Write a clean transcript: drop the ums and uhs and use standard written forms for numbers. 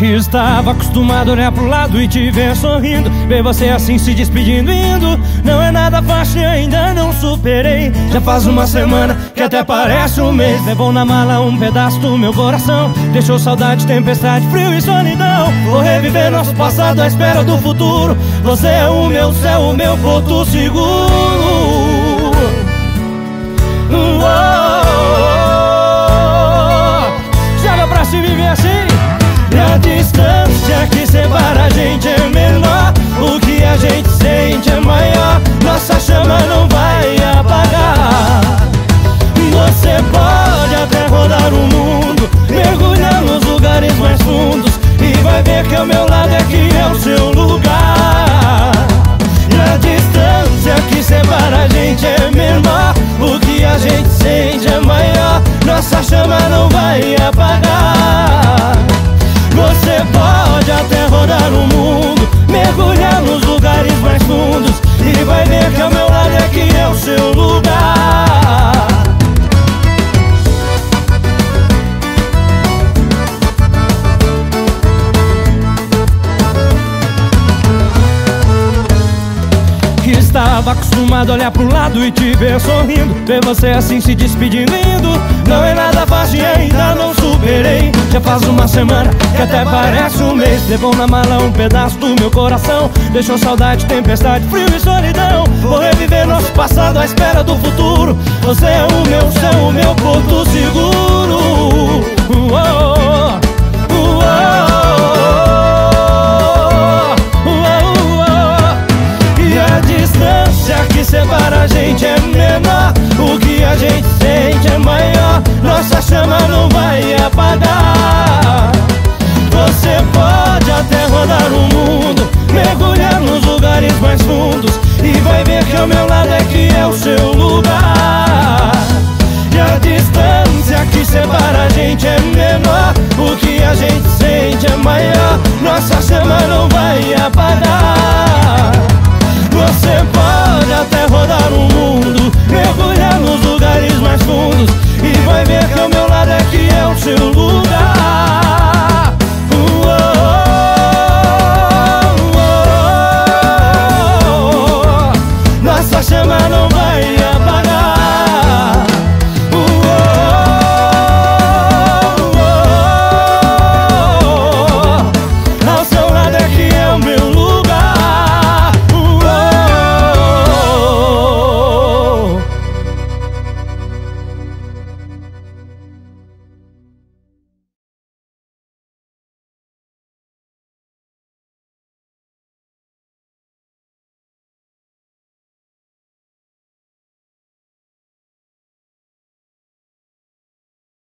Estava acostumado a olhar pro lado e te ver sorrindo, ver você assim se despedindo indo. Não é nada fácil e ainda não superei. Já faz uma semana que até parece um mês. Levou na mala um pedaço do meu coração, deixou saudade, tempestade, frio e solidão. Vou reviver nosso passado à espera do futuro. Você é o meu céu, o meu porto seguro. Joga pra se viver assim. E a distância que separa a gente é menor, o que a gente sente é maior. Nossa chama não vai apagar. Você pode até rodar o mundo, mergulhar nos lugares mais fundos, e vai ver que ao meu lado aqui é o seu lugar. E a distância que separa a gente é menor, o que a gente sente é maior. Nossa chama não vai apagar. Você pode até rodar o mundo, mergulhar nos lugares mais fundos, e vai ver que ao meu lado aqui é o seu lugar. Estava acostumado a olhar pro lado e te ver sorrindo, ver você assim se despedindo indo. Não é nada fácil e ainda não superei. Já faz uma semana que até parece um mês. Levou na mala um pedaço do meu coração, deixou saudade, tempestade, frio e solidão. Vou reviver nosso passado à espera do futuro. Você é o meu céu, o meu porto seguro. Que separa a gente é menor, o que a gente sente é maior. Nossa chama não vai apagar. Você pode até rodar o mundo, mergulhar nos lugares mais fundos, e vai ver que ao meu lado aqui é o seu lugar. E a distância que separa a gente é menor, o que a gente sente é maior. Nossa chama não vai apagar.